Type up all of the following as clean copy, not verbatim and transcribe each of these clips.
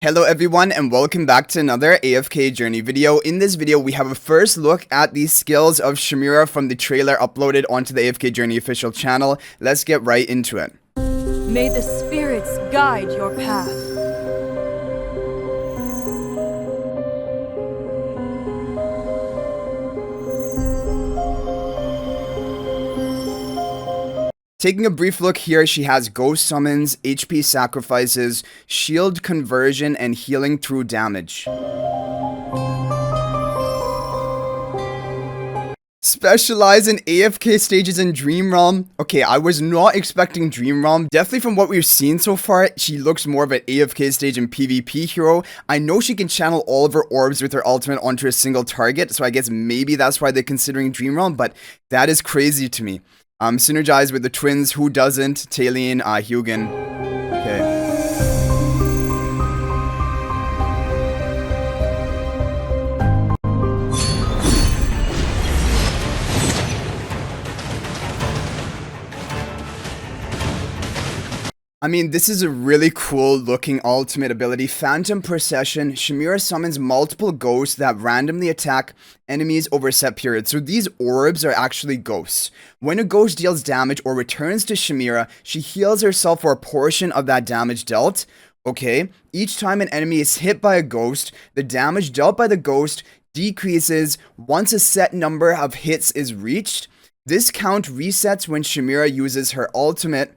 Hello everyone and welcome back to another AFK journey video. In this video we have a first look at the skills of Shemira from the trailer uploaded onto the AFK journey official channel. Let's get right into it. May the spirits guide your path. Taking a brief look here, she has Ghost Summons, HP Sacrifices, Shield Conversion, and Healing through Damage. Specialize in AFK stages in Dream Realm. Okay, I was not expecting Dream Realm. Definitely from what we've seen so far, she looks more of an AFK stage and PvP hero. I know she can channel all of her orbs with her ultimate onto a single target, so I guess maybe that's why they're considering Dream Realm, but that is crazy to me. Synergize with the twins, who doesn't? Taylene, Hugin. Okay. I mean, this is a really cool looking ultimate ability. Phantom Procession. Shemira summons multiple ghosts that randomly attack enemies over a set period. So these orbs are actually ghosts. When a ghost deals damage or returns to Shemira, she heals herself for a portion of that damage dealt. Okay. Each time an enemy is hit by a ghost, the damage dealt by the ghost decreases once a set number of hits is reached. This count resets when Shemira uses her ultimate,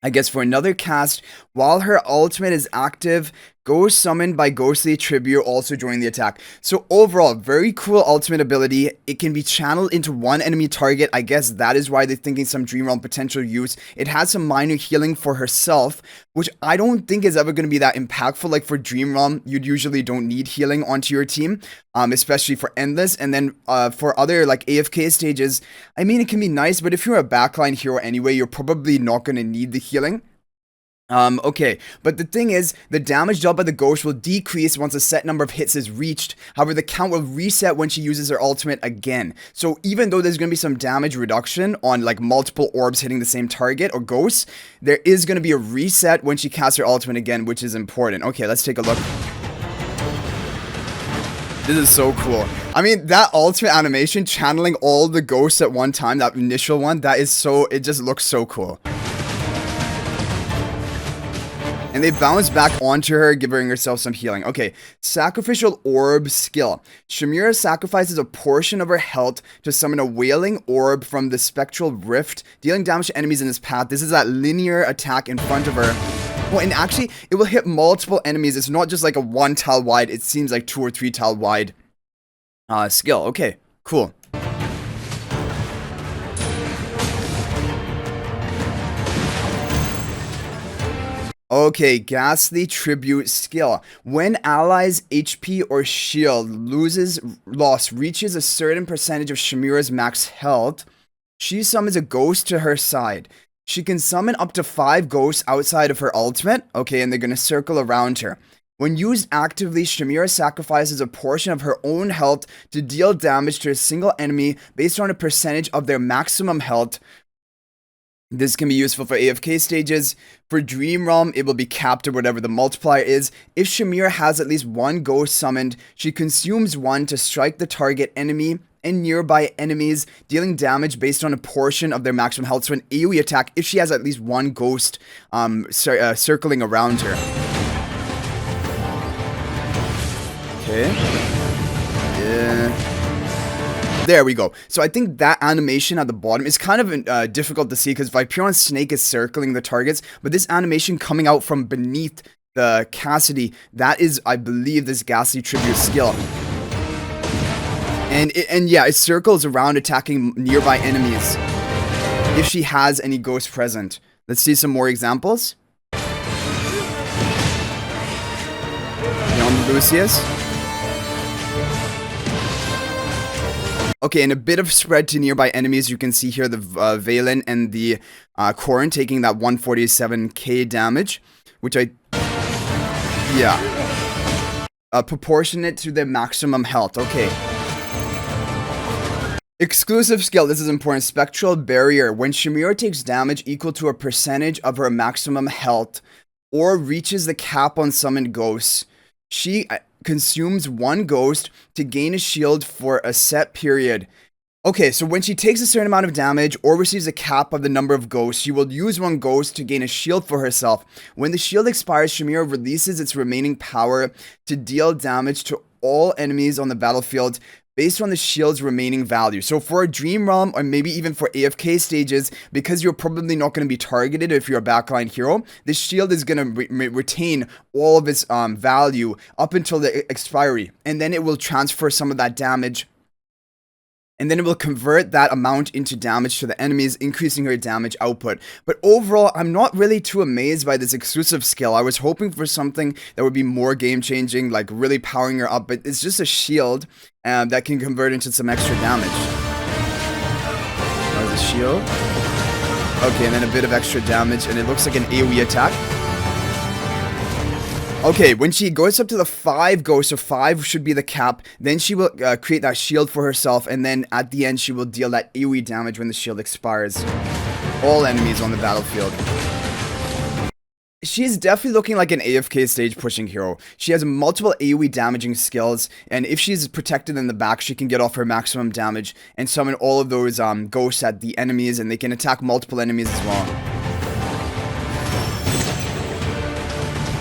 I guess, for another cast. While her ultimate is active, ghost summoned by Ghastly tribute also join the attack. So overall, very cool ultimate ability. It can be channeled into one enemy target. I guess that is why they're thinking some Dream Realm potential use. It has some minor healing for herself, which I don't think is ever going to be that impactful. Like for Dream Realm, you usually don't need healing onto your team, especially for Endless. And then for other like AFK stages, I mean, it can be nice, but if you're a backline hero anyway, you're probably not going to need the healing. Okay, but the thing is, the damage dealt by the ghost will decrease once a set number of hits is reached. However, the count will reset when she uses her ultimate again. So even though there's going to be some damage reduction on like multiple orbs hitting the same target or ghosts, there is going to be a reset when she casts her ultimate again, which is important. Okay, let's take a look. This is so cool. I mean, that ultimate animation, channeling all the ghosts at one time, that initial one, that is so, it just looks so cool. And they bounce back onto her, giving herself some healing. Okay, Sacrificial Orb skill. Shemira sacrifices a portion of her health to summon a Wailing Orb from the Spectral Rift, dealing damage to enemies in his path. This is that linear attack in front of her. Oh, and actually, it will hit multiple enemies. It's not just like a one tile wide. It seems like 2 or 3 tile wide skill. Okay, cool. Okay, Ghastly Tribute skill. When allies' HP or shield reaches a certain percentage of Shemira's max health, she summons a ghost to her side. She can summon up to 5 ghosts outside of her ultimate, okay, and they're going to circle around her. When used actively, Shemira sacrifices a portion of her own health to deal damage to a single enemy based on a percentage of their maximum health. This can be useful for AFK stages. For Dream Realm, it will be capped at whatever the multiplier is. If Shemira has at least 1 ghost summoned, she consumes 1 to strike the target enemy and nearby enemies, dealing damage based on a portion of their maximum health. So an AoE attack if she has at least 1 ghost circling around her. Okay. Yeah. There we go. So I think that animation at the bottom is kind of difficult to see because Viperion Snake is circling the targets, but this animation coming out from beneath the Cassidy, that is, I believe, this Ghastly Tribute skill. And yeah, it circles around attacking nearby enemies if she has any ghosts present. Let's see some more examples. Beyond Lucius. Okay, and a bit of spread to nearby enemies. You can see here the Valen and the Corrin taking that 147k damage, which yeah. Proportionate to their maximum health. Okay. Exclusive skill, this is important. Spectral Barrier. When Shemira takes damage equal to a percentage of her maximum health, or reaches the cap on summoned ghosts, she consumes one ghost to gain a shield for a set period. Okay, so when she takes a certain amount of damage or receives a cap of the number of ghosts, she will use one ghost to gain a shield for herself. When the shield expires, Shemira releases its remaining power to deal damage to all enemies on the battlefield based on the shield's remaining value. So for a Dream Realm, or maybe even for AFK stages, because you're probably not going to be targeted if you're a backline hero, this shield is going to retain all of its value up until the expiry. And then it will transfer some of that damage, and then it will convert that amount into damage to the enemies, increasing her damage output. But overall, I'm not really too amazed by this exclusive skill. I was hoping for something that would be more game-changing, like really powering her up, but it's just a shield that can convert into some extra damage. There's a shield. Okay, and then a bit of extra damage, and it looks like an AoE attack. Okay, when she goes up to the 5 ghosts, so 5 should be the cap, then she will create that shield for herself, and then at the end she will deal that AoE damage when the shield expires. All enemies on the battlefield. She's definitely looking like an AFK stage pushing hero. She has multiple AoE damaging skills, and if she's protected in the back, she can get off her maximum damage and summon all of those ghosts at the enemies, and they can attack multiple enemies as well.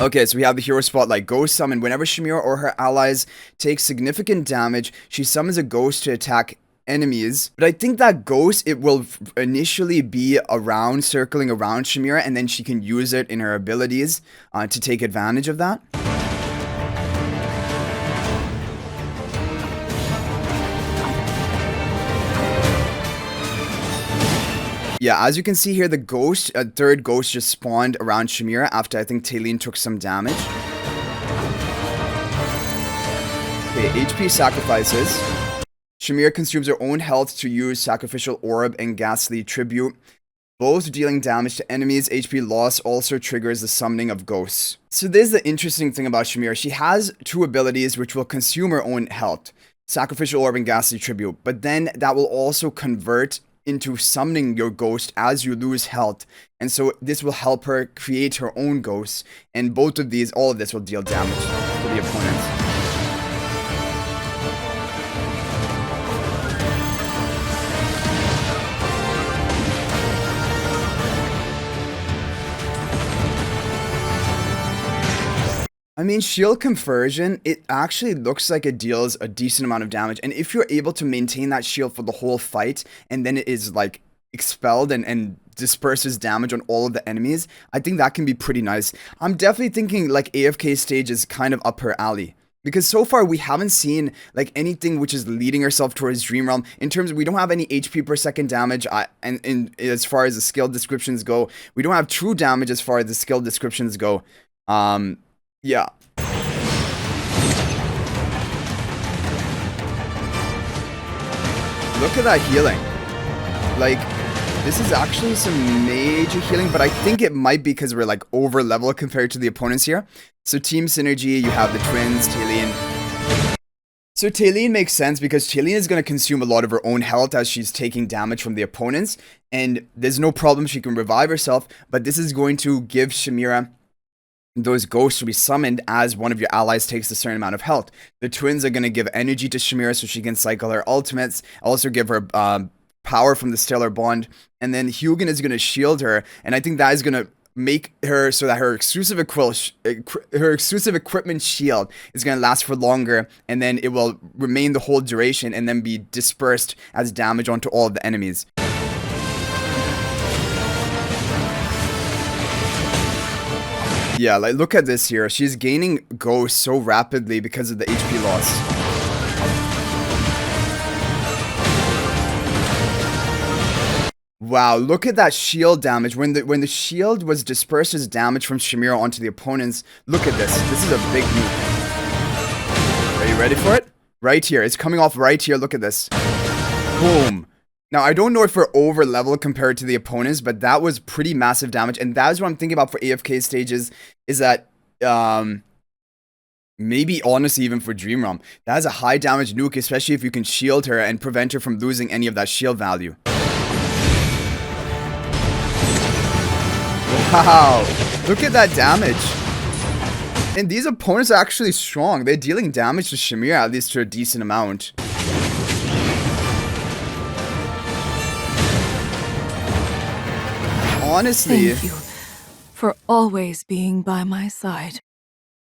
Okay, so we have the hero spotlight. Ghost summon. Whenever Shemira or her allies take significant damage, she summons a ghost to attack enemies. But I think that ghost, it will initially be around, circling around Shemira, and then she can use it in her abilities to take advantage of that. Yeah, as you can see here, the ghost, a third ghost just spawned around Shemira after I think Talene took some damage. Okay, HP sacrifices. Shemira consumes her own health to use Sacrificial Orb and Ghastly Tribute. Both dealing damage to enemies. HP loss also triggers the summoning of ghosts. So there's the interesting thing about Shemira. She has 2 abilities which will consume her own health. Sacrificial Orb and Ghastly Tribute. But then that will also convert into summoning your ghost as you lose health, and so this will help her create her own ghosts, and both of these, all of this will deal damage to the opponents. I mean, shield conversion, it actually looks like it deals a decent amount of damage. And if you're able to maintain that shield for the whole fight, and then it is like expelled and disperses damage on all of the enemies, I think that can be pretty nice. I'm definitely thinking like AFK stage is kind of up her alley. Because so far we haven't seen like anything which is leading herself towards Dream Realm. In terms of, we don't have any HP per second damage, and as far as the skill descriptions go, we don't have true damage as far as the skill descriptions go. Yeah. Look at that healing. Like, this is actually some major healing, but I think it might be because we're like over level compared to the opponents here. So team synergy, you have the twins, Talene. So Talene makes sense because Talene is going to consume a lot of her own health as she's taking damage from the opponents. And there's no problem, she can revive herself, but this is going to give Shemira those ghosts to be summoned as one of your allies takes a certain amount of health. The twins are going to give energy to Shemira so she can cycle her ultimates, also give her power from the Stellar Bond, and then Hugin is going to shield her, and I think that is going to make her so that her exclusive equipment shield is going to last for longer, and then it will remain the whole duration and then be dispersed as damage onto all of the enemies. Yeah, like look at this here. She's gaining ghosts so rapidly because of the HP loss. Wow, look at that shield damage. When the shield was dispersed as damage from Shemira onto the opponents, look at this. This is a big move. Are you ready for it? Right here. It's coming off right here. Look at this. Boom. Now, I don't know if we're over level compared to the opponents, but that was pretty massive damage. And that is what I'm thinking about for AFK stages, is that, maybe honestly even for Dream Realm, that is a high damage nuke, especially if you can shield her and prevent her from losing any of that shield value. Wow. Look at that damage. And these opponents are actually strong. They're dealing damage to Shemira, at least to a decent amount. Honestly, Thank you for always being by my side.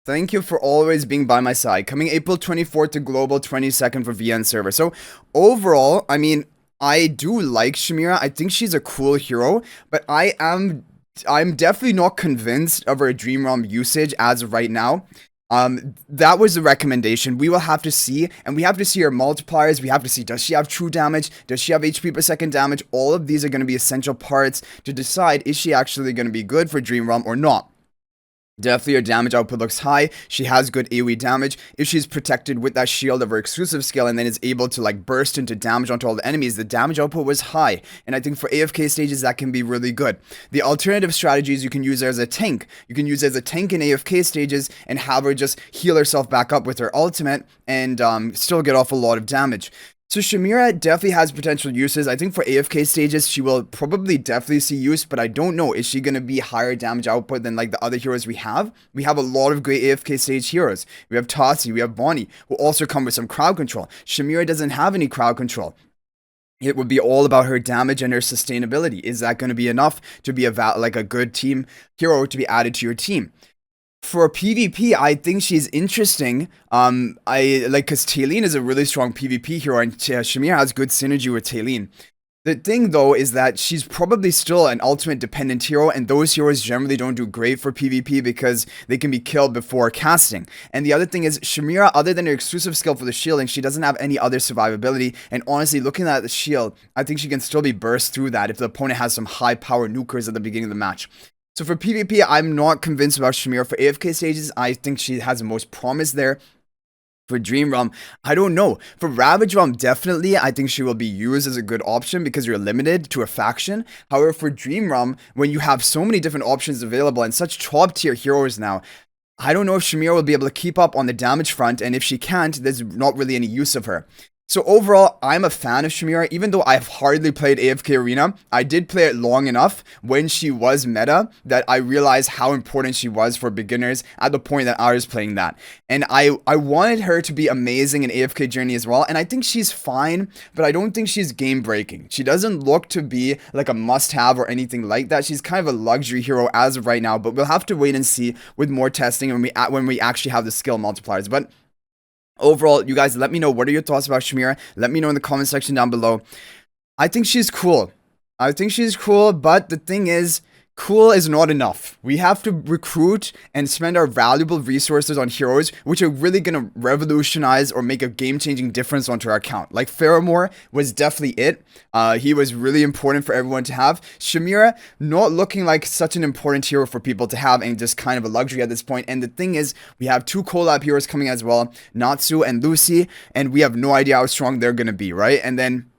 thank you for always being by my side. Coming April 24th to Global, 22nd for VN server. So overall, I mean, I do like Shemira. I think she's a cool hero, but I'm definitely not convinced of her Dream Realm usage as of right now. That was the recommendation. We will have to see, and we have to see her multipliers. We have to see, does she have true damage? Does she have HP per second damage? All of these are going to be essential parts to decide, is she actually going to be good for Dream Realm or not? Definitely her damage output looks high. She has good AoE damage. If she's protected with that shield of her exclusive skill and then is able to like burst into damage onto all the enemies, the damage output was high. And I think for AFK stages that can be really good. The alternative strategies, you can use her as a tank. You can use her as a tank in AFK stages and have her just heal herself back up with her ultimate and still get off a lot of damage. So Shemira definitely has potential uses. I think for AFK stages, she will probably definitely see use, but I don't know. Is she going to be higher damage output than like the other heroes we have? We have a lot of great AFK stage heroes. We have Tassi, we have Bonnie, who also come with some crowd control. Shemira doesn't have any crowd control. It would be all about her damage and her sustainability. Is that going to be enough to be like a good team hero to be added to your team? For PvP, I think she's interesting. I like because Talene is a really strong PvP hero, and Shemira has good synergy with Talene. The thing though is that she's probably still an ultimate dependent hero, and those heroes generally don't do great for PvP because they can be killed before casting. And the other thing is, Shemira, other than her exclusive skill for the shielding, she doesn't have any other survivability. And honestly, looking at the shield, I think she can still be burst through that if the opponent has some high power nukers at the beginning of the match. So for PvP, I'm not convinced about Shemira. For AFK stages, I think she has the most promise there. For Dream Realm, I don't know. For Ravage Realm, definitely, I think she will be used as a good option because you're limited to a faction. However, for Dream Realm, when you have so many different options available and such top tier heroes now, I don't know if Shemira will be able to keep up on the damage front, and if she can't, there's not really any use of her. So overall, I'm a fan of Shemira, even though I've hardly played AFK Arena. I did play it long enough when she was meta that I realized how important she was for beginners at the point that I was playing that. And I wanted her to be amazing in AFK Journey as well, and I think she's fine, but I don't think she's game breaking. She doesn't look to be like a must-have or anything like that. She's kind of a luxury hero as of right now, but we'll have to wait and see with more testing when we actually have the skill multipliers. But overall, you guys, let me know, what are your thoughts about Shemira? Let me know in the comment section down below. I think she's cool. I think she's cool, but the thing is, cool is not enough. We have to recruit and spend our valuable resources on heroes which are really going to revolutionize or make a game-changing difference onto our account. Like Faramore was definitely it. He was really important for everyone to have. Shemira, not looking like such an important hero for people to have and just kind of a luxury at this point. And the thing is, we have two collab heroes coming as well, Natsu and Lucy, and we have no idea how strong they're going to be, right? And then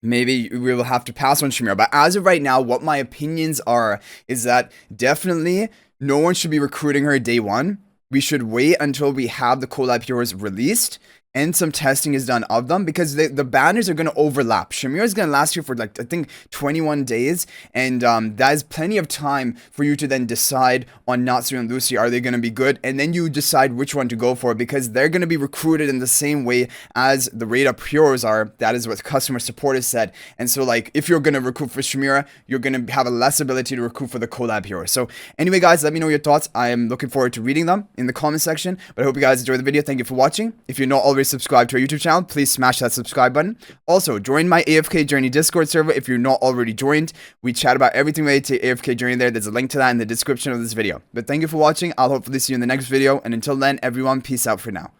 maybe we will have to pass on Shemira. But as of right now, what my opinions are is that definitely no one should be recruiting her day one. We should wait until we have the collab heroes released and some testing is done of them, because the banners are going to overlap. Shemira is going to last you for like, I think 21 days, and that is plenty of time for you to then decide on Natsu and Lucy, are they going to be good, and then you decide which one to go for, because they're going to be recruited in the same way as the raid up heroes are. That is what customer support has said. And so like, if you're going to recruit for Shemira, you're going to have a less ability to recruit for the collab heroes. So anyway guys, let me know your thoughts. I am looking forward to reading them in the comment section, but I hope you guys enjoyed the video. Thank you for watching. If you're not already subscribed to our YouTube channel, please smash that subscribe button. Also, join my AFK Journey Discord server if you're not already joined. We chat about everything related to AFK Journey there. There's a link to that in the description of this video. But thank you for watching. I'll hopefully see you in the next video. And until then, everyone, peace out for now.